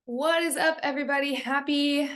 What is up, everybody? Happy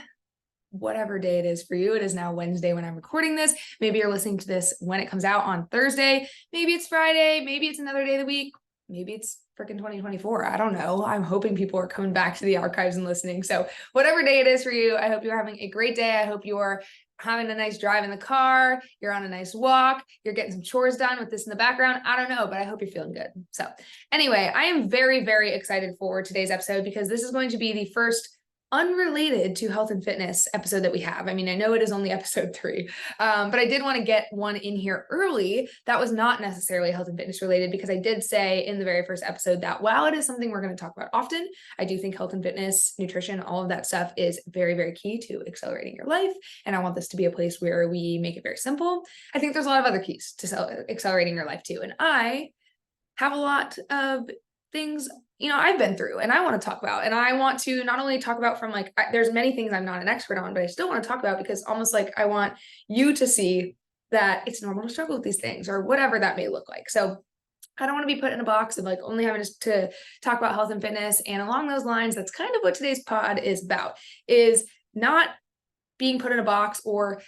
whatever day it is for you. It is now Wednesday when I'm recording this. Maybe you're listening to this when it comes out on Thursday. Maybe it's Friday. Maybe it's another day of the week. Maybe it's freaking 2024. I don't know. I'm hoping people are coming back to the archives and listening. So whatever day it is for you, I hope you're having a great day. I hope you're having a nice drive in the car. You're on a nice walk. You're getting some chores done with this in the background. I don't know, but I hope you're feeling good. So anyway, I am very, very excited for today's episode because this is going to be the first unrelated to health and fitness episode that we have. I mean, I know it is only episode 3, but I did want to get one in here early that was not necessarily health and fitness related, because I did say in the very first episode that while it is something we're going to talk about often, I do think health and fitness, nutrition, all of that stuff is very, very key to accelerating your life. And I want this to be a place where we make it very simple. I think there's a lot of other keys to accelerating your life too. And I have a lot of things I've been through and I want to talk about, and I want to not only talk about from there's many things I'm not an expert on, but I still want to talk about because almost like I want you to see that it's normal to struggle with these things or whatever that may look like. So I don't want to be put in a box of only having to talk about health and fitness. And along those lines, that's kind of what today's pod is about, is not being put in a box, or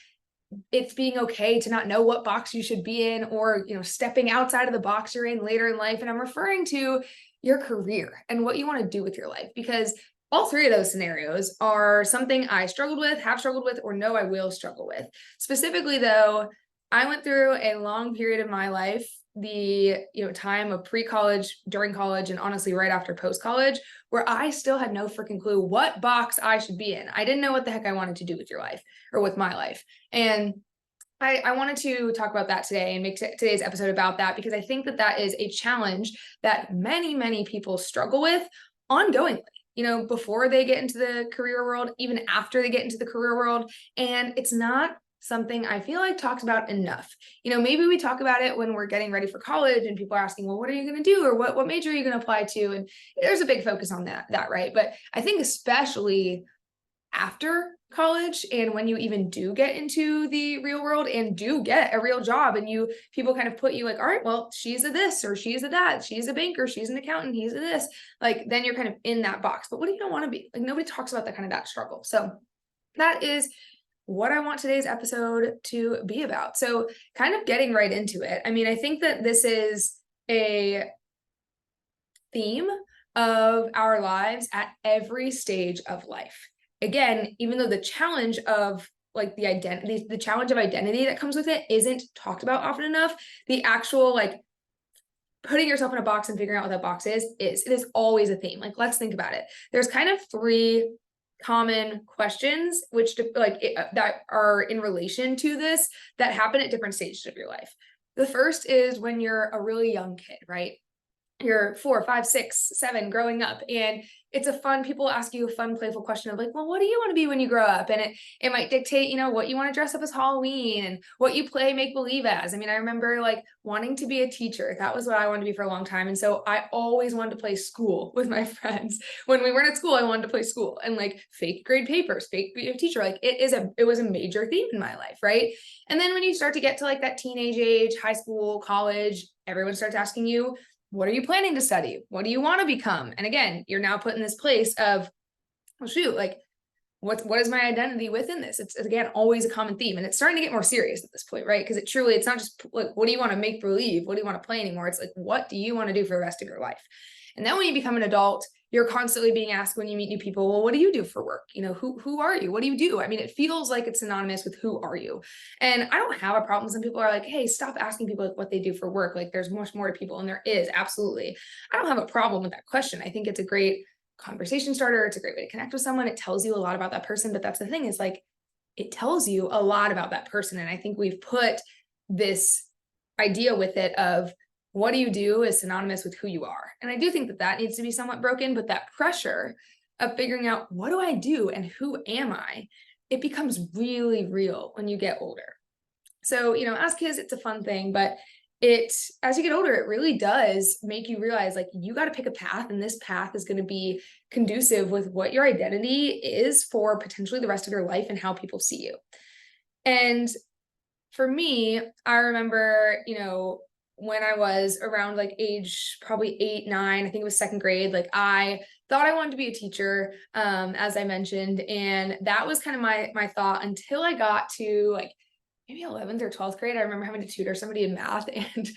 it's being okay to not know what box you should be in, or stepping outside of the box you're in later in life. And I'm referring to your career and what you want to do with your life, because all 3 of those scenarios are something I struggled with, have struggled with, or know I will struggle with. Specifically though, I went through a long period of my life, the time of pre-college, during college, and honestly right after post-college, where I still had no freaking clue what box I should be in. I didn't know what the heck I wanted to do with your life or with my life. And I wanted to talk about that today and make today's episode about that, because I think that is a challenge that many, many people struggle with ongoingly, before they get into the career world, even after they get into the career world. And it's not something I feel like talks about enough. Maybe we talk about it when we're getting ready for college and people are asking, well, what are you going to do? Or what major are you going to apply to? And there's a big focus on that, right? But I think especially after college, and when you even do get into the real world and do get a real job, and people kind of put you all right, well, she's a this or she's a that, she's a banker, she's an accountant, he's a this, then you're kind of in that box. But what do you want to be? Nobody talks about that struggle. So that is what I want today's episode to be about. So kind of getting right into it. I mean, I think that this is a theme of our lives at every stage of life. Again, even though the challenge of the challenge of identity that comes with it isn't talked about often enough, the actual putting yourself in a box and figuring out what that box is it is always a theme. Let's think about it. There's kind of 3 common questions that are in relation to this, that happen at different stages of your life. The first is when you're a really young kid, right? You're 4, 5, 6, 7 growing up, and people ask you a fun, playful question of well, what do you want to be when you grow up? And it might dictate, what you want to dress up as Halloween and what you play make believe as. I mean, I remember wanting to be a teacher. That was what I wanted to be for a long time. And so I always wanted to play school with my friends. When we weren't at school, I wanted to play school and fake grade papers, fake be a teacher. It was a major theme in my life, right? And then when you start to get to that teenage age, high school, college, everyone starts asking you, what are you planning to study? What do you want to become? And again, you're now put in this place of, well, shoot, what is my identity within this? It's again, always a common theme. And it's starting to get more serious at this point, right? Because it's not just what do you want to make believe? What do you want to play anymore? It's what do you want to do for the rest of your life? And then when you become an adult, you're constantly being asked when you meet new people, well, what do you do for work? Who are you? What do you do? I mean, it feels like it's synonymous with who are you? And I don't have a problem. Some people are hey, stop asking people what they do for work. There's much more to people, and there is, absolutely. I don't have a problem with that question. I think it's a great conversation starter. It's a great way to connect with someone. It tells you a lot about that person. But that's the thing, is it tells you a lot about that person. And I think we've put this idea with it of what do you do is synonymous with who you are. And I do think that needs to be somewhat broken, but that pressure of figuring out what do I do and who am I, it becomes really real when you get older. So, as kids, it's a fun thing, but as you get older, it really does make you realize you got to pick a path, and this path is going to be conducive with what your identity is for potentially the rest of your life and how people see you. And for me, I remember, when I was around age probably 8, 9, I think it was 2nd grade, I thought I wanted to be a teacher, as I mentioned, and that was kind of my thought until I got to like maybe 11th or 12th grade. I remember having to tutor somebody in math, and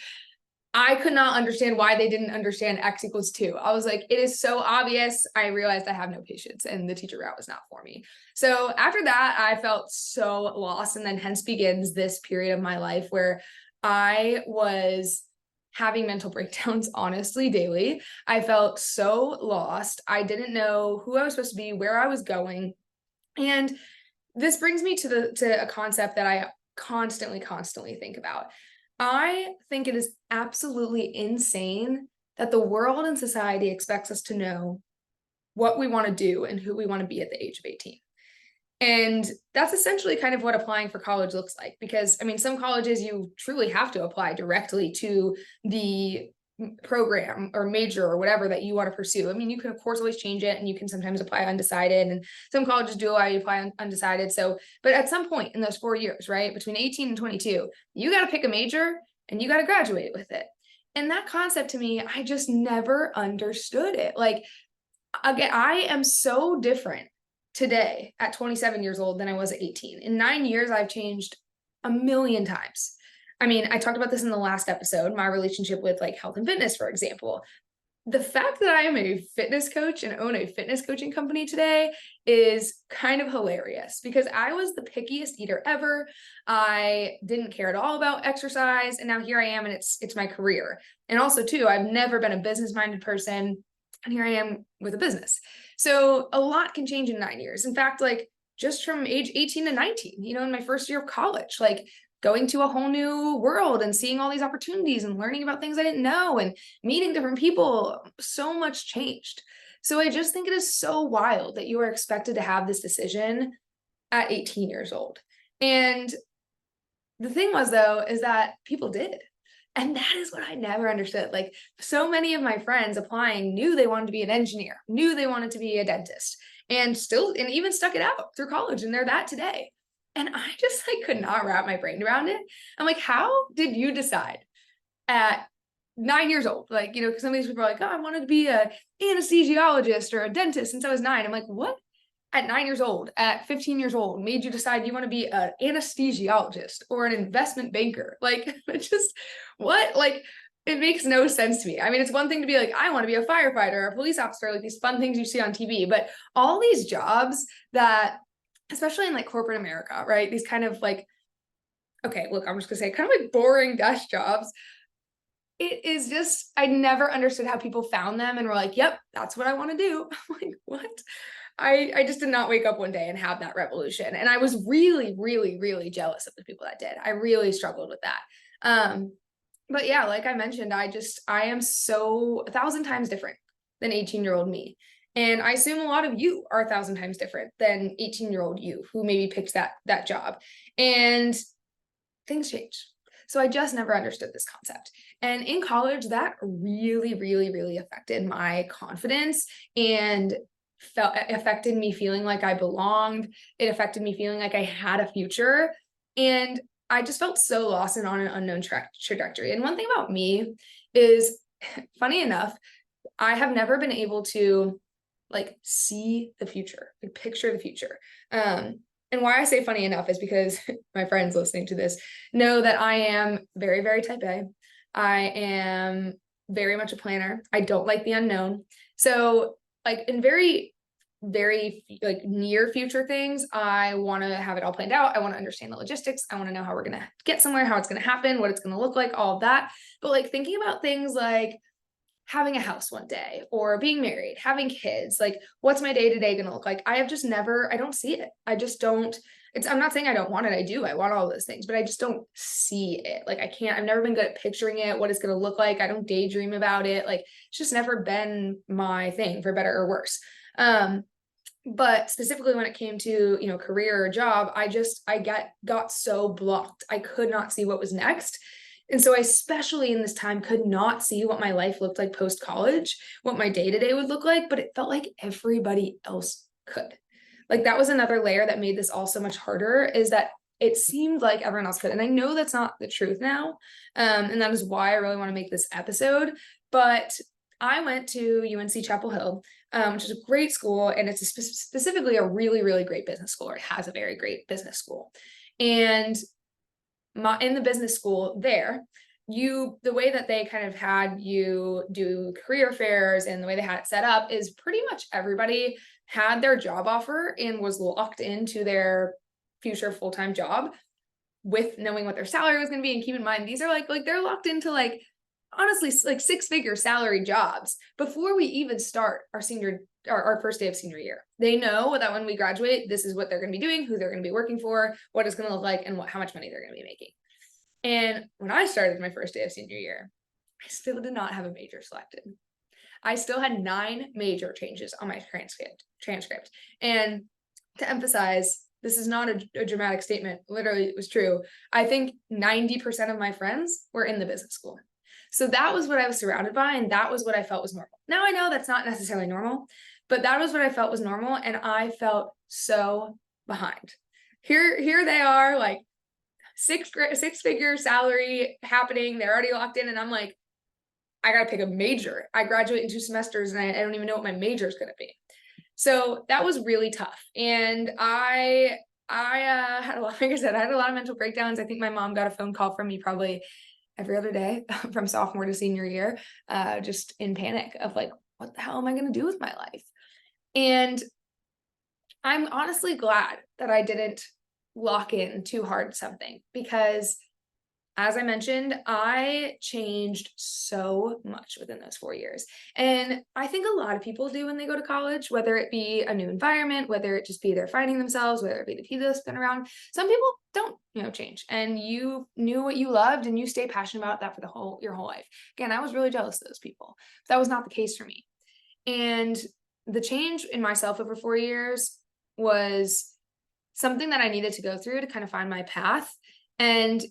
I could not understand why they didn't understand x equals 2. I was like, it is so obvious. I realized I have no patience, and the teacher route was not for me. So after that, I felt so lost, and then hence begins this period of my life where I was having mental breakdowns, honestly, daily. I felt so lost. I didn't know who I was supposed to be, where I was going. And this brings me to a concept that I constantly think about. I think it is absolutely insane that the world and society expects us to know what we want to do and who we want to be at the age of 18. And that's essentially kind of what applying for college looks like, because I mean, some colleges you truly have to apply directly to the program or major or whatever that you want to pursue. I mean, you can of course always change it, and you can sometimes apply undecided, and some colleges do allow you to apply undecided. So, but at some point in those 4 years, right, between 18 and 22, you got to pick a major and you got to graduate with it. And that concept to me, I just never understood it. Like, again, I am so different today at 27 years old than I was at 18. In 9 years, I've changed a million times. I mean, I talked about this in the last episode, my relationship with like health and fitness, for example. The fact that I am a fitness coach and own a fitness coaching company today is kind of hilarious, because I was the pickiest eater ever. I didn't care at all about exercise, and now here I am, and it's my career. And also too, I've never been a business-minded person, and here I am with a business. So a lot can change in 9 years. In fact, like just from age 18 to 19, in my first year of college, like going to a whole new world and seeing all these opportunities and learning about things I didn't know and meeting different people, so much changed. So I just think it is so wild that you are expected to have this decision at 18 years old. And the thing was, though, is that people did. And that is what I never understood. Like, so many of my friends applying knew they wanted to be an engineer, knew they wanted to be a dentist, and even stuck it out through college, and they're that today. And I just like could not wrap my brain around it. I'm like, how did you decide at 9 years old? Like, because some of these people are like, oh, I wanted to be a anesthesiologist or a dentist since I was 9. I'm like, what? At 9 years old, at 15 years old, made you decide you want to be an anesthesiologist or an investment banker? Like, it just, what? Like, it makes no sense to me. I mean, it's one thing to be like, I want to be a firefighter or a police officer, like these fun things you see on TV, but all these jobs that, especially in like corporate America, right? These kind of like, okay, look, I'm just gonna say kind of like boring desk jobs. It is just, I never understood how people found them and were like, yep, that's what I want to do. I'm like, what? I just did not wake up one day and have that revolution. And I was really jealous of the people that did. I really struggled with that. But yeah, like I mentioned, I am so 1,000 times different than 18-year-old me. And I assume a lot of you are 1,000 times different than 18-year-old you who maybe picked that job. And things change. So I just never understood this concept. And in college, that really affected my confidence and affected me feeling like I belonged. It affected me feeling like I had a future. And I just felt so lost and on an unknown trajectory. And one thing about me is, funny enough, I have never been able to like see the future, like picture the future. And why I say funny enough is because my friends listening to this know that I am very type A. I am very much a planner. I don't like the unknown. So like in very like near future things, I want to have it all planned out. I want to understand the logistics. I want to know how we're going to get somewhere, how it's going to happen, what it's going to look like, all of that. But like thinking about things like having a house one day or being married, having kids, like what's my day-to-day going to look like? I don't see it. I just don't, I'm not saying I don't want it. I do. I want all those things, but I just don't see it. Like I've never been good at picturing it, what it's going to look like. I don't daydream about it. Like it's just never been my thing, for better or worse. But specifically when it came to, career or job, I got so blocked. I could not see what was next. And so I, especially in this time, could not see what my life looked like post-college, what my day-to-day would look like, but it felt like everybody else could. Like that was another layer that made this all so much harder, is that it seemed like everyone else could. And I know that's not the truth now. And that is why I really want to make this episode. But I went to UNC Chapel Hill, which is a great school, and it's specifically a really, really great business school, or it has a very great business school. And in the business school there, the way that they kind of had you do career fairs and the way they had it set up is pretty much everybody had their job offer and was locked into their future full-time job with knowing what their salary was going to be. And keep in mind, these are like they're locked into like, honestly, like 6-figure salary jobs before we even start our first day of senior year. They know that when we graduate, this is what they're going to be doing, who they're going to be working for, what it's going to look like, and how much money they're going to be making. And when I started my first day of senior year, I still did not have a major selected. I still had 9 major changes on my transcript. And to emphasize, this is not a dramatic statement. Literally, it was true. I think 90% of my friends were in the business school. So that was what I was surrounded by, and that was what I felt was normal. Now I know that's not necessarily normal, but that was what I felt was normal, and I felt so behind. Here they are, like 6-figure salary happening. They're already locked in, and I'm like, I gotta pick a major. I graduate in 2 semesters, and I don't even know what my major is gonna be. So that was really tough. And I had like I said, I had a lot of mental breakdowns. I think my mom got a phone call from me probably every other day from sophomore to senior year, just in panic of like, what the hell am I going to do with my life? And I'm honestly glad that I didn't lock in too hard something, because as I mentioned, I changed so much within those 4 years. And I think a lot of people do when they go to college, whether it be a new environment, whether it just be they're finding themselves, whether it be the people that's been around. Some people don't, change, and you knew what you loved and you stay passionate about that for your whole life. Again, I was really jealous of those people. That was not the case for me. And the change in myself over 4 years was something that I needed to go through to kind of find my path. And,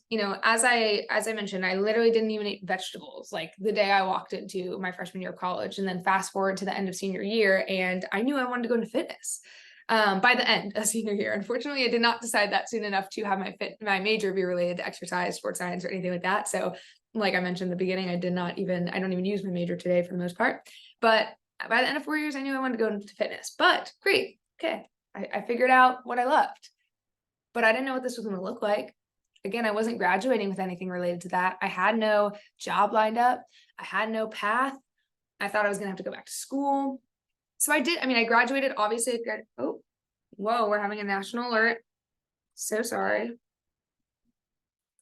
as I mentioned, I literally didn't even eat vegetables like the day I walked into my freshman year of college, and then fast forward to the end of senior year, and I knew I wanted to go into fitness by the end of senior year. Unfortunately, I did not decide that soon enough to have my major be related to exercise, sports science, or anything like that. So like I mentioned in the beginning, I don't even use my major today for the most part. But by the end of 4 years, I knew I wanted to go into fitness. But great. Okay. I figured out what I loved, but I didn't know what this was going to look like. Again, I wasn't graduating with anything related to that. I had no job lined up. I had no path. I thought I was going to have to go back to school. So I did. I graduated, obviously. Oh, whoa, we're having a national alert. So sorry.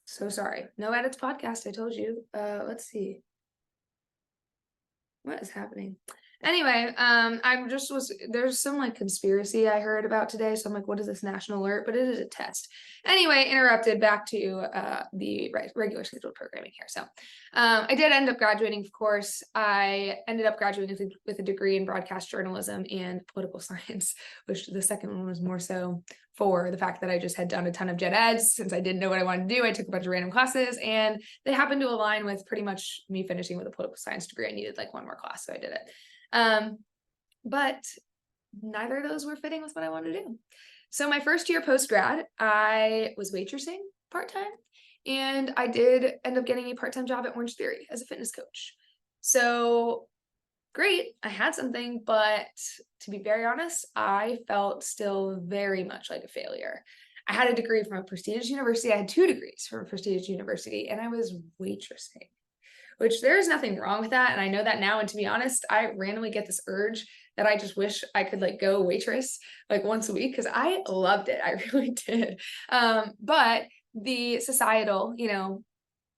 So sorry. No edits podcast, I told you. Let's see. What is happening? Anyway, there's some like conspiracy I heard about today. So I'm like, what is this national alert? But it is a test. Anyway, interrupted back to the regular scheduled programming here. So I did end up graduating, of course. I ended up graduating with a degree in broadcast journalism and political science, which the second one was more so for the fact that I just had done a ton of gen eds. Since I didn't know what I wanted to do, I took a bunch of random classes, and they happened to align with pretty much me finishing with a political science degree. I needed like one more class, so I did it. But neither of those were fitting with what I wanted to do. So my first year post-grad, I was waitressing part-time, and I did end up getting a part-time job at Orange Theory as a fitness coach. So great, I had something, but to be very honest, I felt still very much like a failure. I had a degree from a prestigious university. I had 2 degrees from a prestigious university, and I was waitressing, which there's nothing wrong with that. And I know that now. And to be honest, I randomly get this urge that I just wish I could like go waitress like once a week, because I loved it. I really did. But the societal,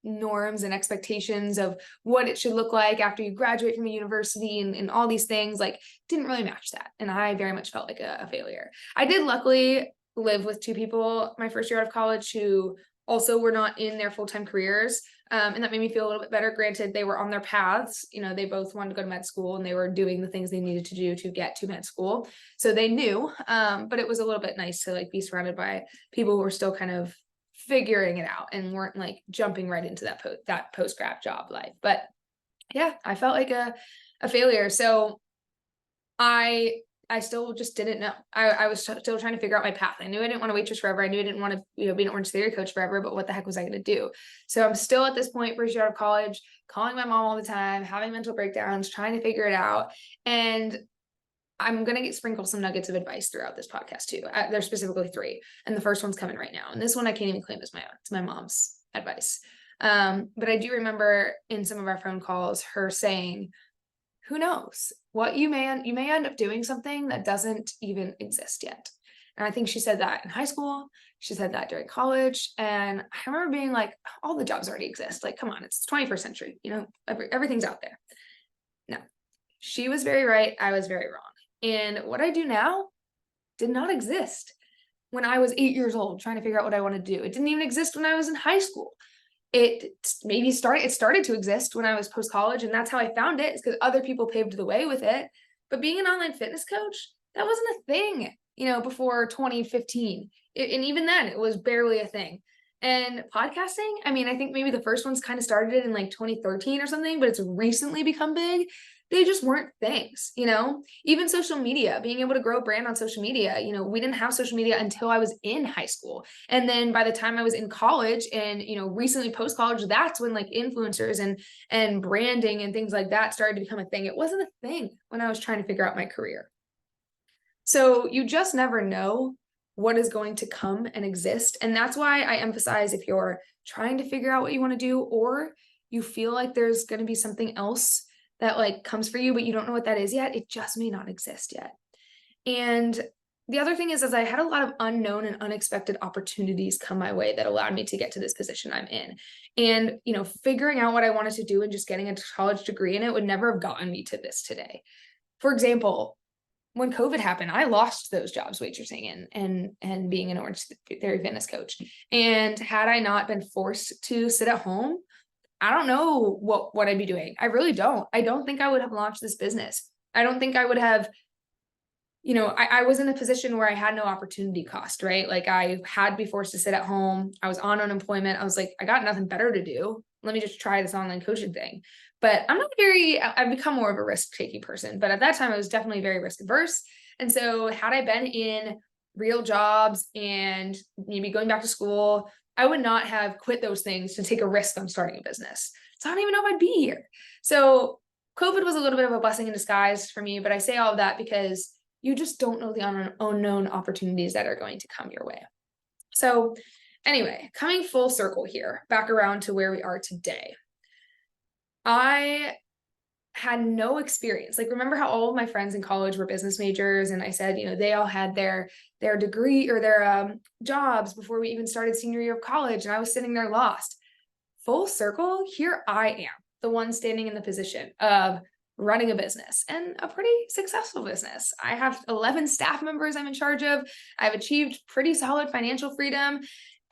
norms and expectations of what it should look like after you graduate from a university and all these things like didn't really match that. And I very much felt like a failure. I did luckily live with 2 people my first year out of college who also were not in their full-time careers. And that made me feel a little bit better. Granted, they were on their paths. They both wanted to go to med school, and they were doing the things they needed to do to get to med school. So they knew, but it was a little bit nice to like be surrounded by people who were still kind of figuring it out and weren't like jumping right into that post-grad job life. But yeah, I felt like a failure. So I I still just didn't know. I was still trying to figure out my path. I knew I didn't want to waitress forever. I knew I didn't want to, be an Orange Theory coach forever, but what the heck was I going to do? So I'm still at this point, first year out of college, calling my mom all the time, having mental breakdowns, trying to figure it out. And I'm going to sprinkle some nuggets of advice throughout this podcast too. There's specifically 3. And the first one's coming right now. And this one I can't even claim as my own. It's my mom's advice. But I do remember in some of our phone calls, her saying, who knows what you may end up doing something that doesn't even exist yet. And I think she said that in high school. She said that during college. And I remember being like, all the jobs already exist. Like, come on, it's 21st century, everything's out there. No, she was very right. I was very wrong. And what I do now did not exist when I was 8 years old, trying to figure out what I want to do. It didn't even exist when I was in high school. It started to exist when I was post-college, and that's how I found it, is because other people paved the way with it. But being an online fitness coach, that wasn't a thing, before 2015. And even then, it was barely a thing. And podcasting, I mean, I think maybe the first ones kind of started it in like 2013 or something, but it's recently become big. They just weren't things, even social media, being able to grow a brand on social media. We didn't have social media until I was in high school. And then by the time I was in college and, recently post-college, that's when like influencers and branding and things like that started to become a thing. It wasn't a thing when I was trying to figure out my career. So you just never know what is going to come and exist. And that's why I emphasize, if you're trying to figure out what you want to do, or you feel like there's going to be something else that like comes for you, but you don't know what that is yet, it just may not exist yet. And the other thing is I had a lot of unknown and unexpected opportunities come my way that allowed me to get to this position I'm in. And, figuring out what I wanted to do and just getting a college degree in it would never have gotten me to this today. For example, when COVID happened, I lost those jobs waitressing and being an Orange Theory fitness coach. And had I not been forced to sit at home, I don't know what I'd be doing. I really don't. I don't think I would have launched this business. I don't think I would have, I was in a position where I had no opportunity cost, right? Like, I had to be forced to sit at home. I was on unemployment. I was like, I got nothing better to do. Let me just try this online coaching thing. But I've become more of a risk-taking person. But at that time, I was definitely very risk averse. And so had I been in real jobs and maybe going back to school, I would not have quit those things to take a risk on starting a business. So I don't even know if I'd be here. So COVID was a little bit of a blessing in disguise for me, but I say all of that because you just don't know the unknown opportunities that are going to come your way. So anyway, coming full circle here, back around to where we are today. I had no experience. Like, remember how all of my friends in college were business majors, and I said, they all had their degree or their jobs before we even started senior year of college, and I was sitting there lost. Full circle, here I am, the one standing in the position of running a business, and a pretty successful business. I have 11 staff members I'm in charge of. I've achieved pretty solid financial freedom.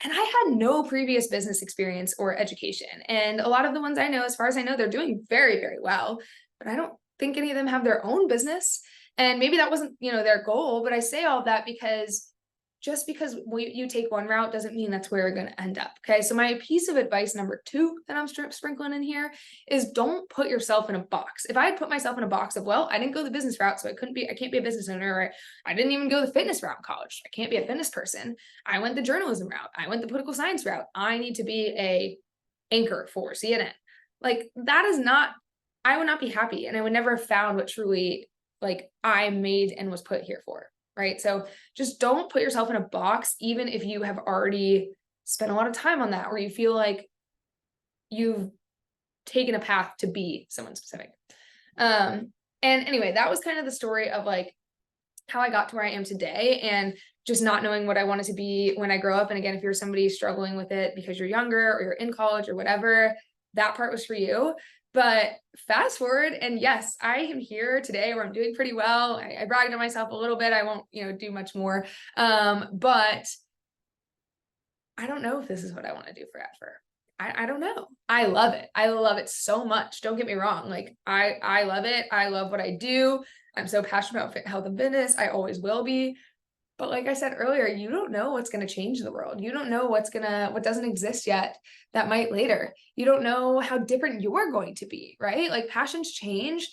And I had no previous business experience or education. And a lot of the ones I know, as far as I know, they're doing very, very well. But I don't think any of them have their own business. And maybe that wasn't, their goal. But I say all that because just because you take one route doesn't mean that's where you're going to end up. Okay. So my piece of advice number 2 that I'm sprinkling in here is, don't put yourself in a box. If I had put myself in a box of, well, I didn't go the business route, so I can't be a business owner, or I didn't even go the fitness route in college, I can't be a fitness person. I went the journalism route. I went the political science route. I need to be a anchor for CNN. Like, I would not be happy, and I would never have found what truly like I made and was put here for. Right. So just don't put yourself in a box, even if you have already spent a lot of time on that, or you feel like you've taken a path to be someone specific. And anyway, that was kind of the story of like how I got to where I am today, and just not knowing what I wanted to be when I grow up. And again, if you're somebody struggling with it because you're younger or you're in college or whatever, that part was for you. But fast forward, and yes, I am here today where I'm doing pretty well. I bragged on myself a little bit. I won't, do much more. But I don't know if this is what I want to do forever. I don't know. I love it. I love it so much. Don't get me wrong. Like, I love it. I love what I do. I'm so passionate about health and fitness. I always will be. But like I said earlier, you don't know what's going to change the world. You don't know what doesn't exist yet that might later. You don't know how different you're going to be, right? Like, passions change.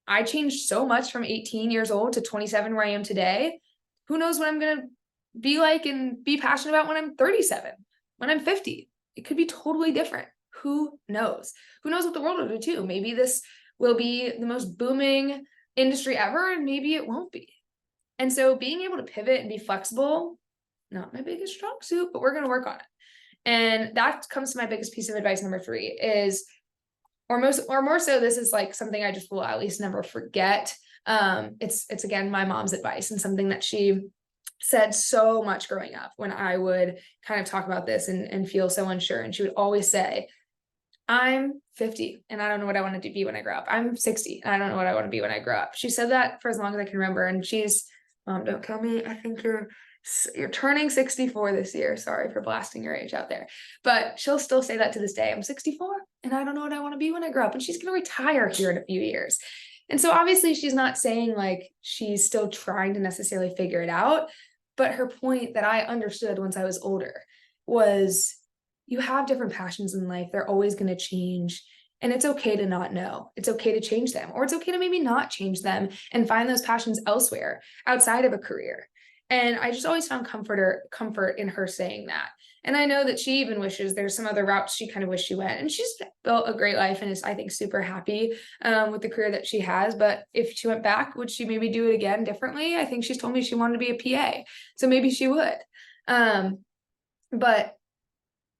I changed so much from 18 years old to 27 where I am today. Who knows what I'm going to be like and be passionate about when I'm 37, when I'm 50. It could be totally different. Who knows? Who knows what the world will do too? Maybe this will be the most booming industry ever, and maybe it won't be. And so being able to pivot and be flexible, not my biggest strong suit, but we're going to work on it. And that comes to my biggest piece of advice number 3 is, or more so, this is like something I just will at least never forget. It's again, my mom's advice, and something that she said so much growing up when I would kind of talk about this and feel so unsure. And she would always say, I'm 50 and I don't know what I want to be when I grow up. I'm 60 and I don't know what I want to be when I grow up. She said that for as long as I can remember. And she's, Mom, don't kill me. I think you're turning 64 this year. Sorry for blasting your age out there. But she'll still say that to this day. I'm 64 and I don't know what I want to be when I grow up. And she's going to retire here in a few years. And so obviously she's not saying like she's still trying to necessarily figure it out. But her point that I understood once I was older was, you have different passions in life. They're always going to change. And it's okay to not know. It's okay to change them, or it's okay to maybe not change them and find those passions elsewhere outside of a career. And I just always found comfort in her saying that. And I know that she even wishes there's some other routes she kind of wished she went. And she's built a great life and is, I think, super happy with the career that she has. But if she went back, would she maybe do it again differently? I think she's told me she wanted to be a PA. So maybe she would. But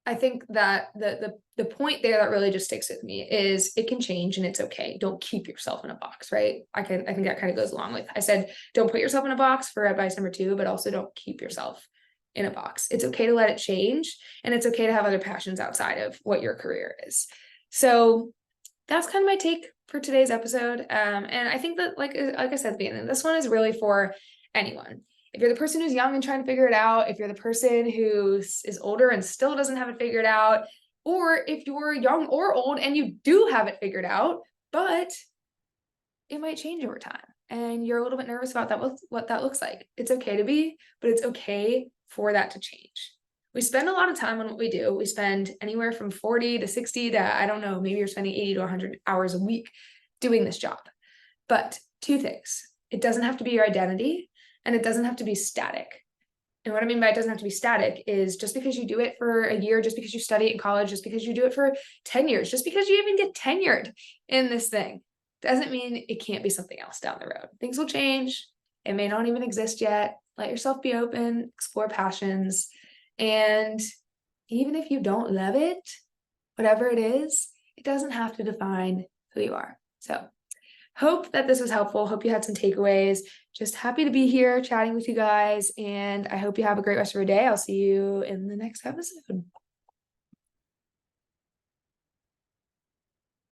I think that the point there that really just sticks with me is it can change and it's okay. Don't keep yourself in a box, right? I think that kind of goes along with, I said, don't put yourself in a box for advice number 2, but also don't keep yourself in a box. It's okay to let it change, and it's okay to have other passions outside of what your career is. So that's kind of my take for today's episode. And I think that like I said at the beginning, this one is really for anyone. If you're the person who's young and trying to figure it out, if you're the person who is older and still doesn't have it figured out, or if you're young or old and you do have it figured out, but it might change over time and you're a little bit nervous about that, what that looks like. It's okay to be, but it's okay for that to change. We spend a lot of time on what we do. We spend anywhere from 40 to 60 to, I don't know, maybe you're spending 80 to 100 hours a week doing this job. But 2 things, it doesn't have to be your identity, and it doesn't have to be static. And what I mean by it doesn't have to be static is just because you do it for a year, just because you study it in college, just because you do it for 10 years, just because you even get tenured in this thing, doesn't mean it can't be something else down the road. Things will change. It may not even exist yet. Let yourself be open, explore passions. And even if you don't love it, whatever it is, it doesn't have to define who you are. So hope that this was helpful. Hope you had some takeaways. Just happy to be here chatting with you guys. And I hope you have a great rest of your day. I'll see you in the next episode.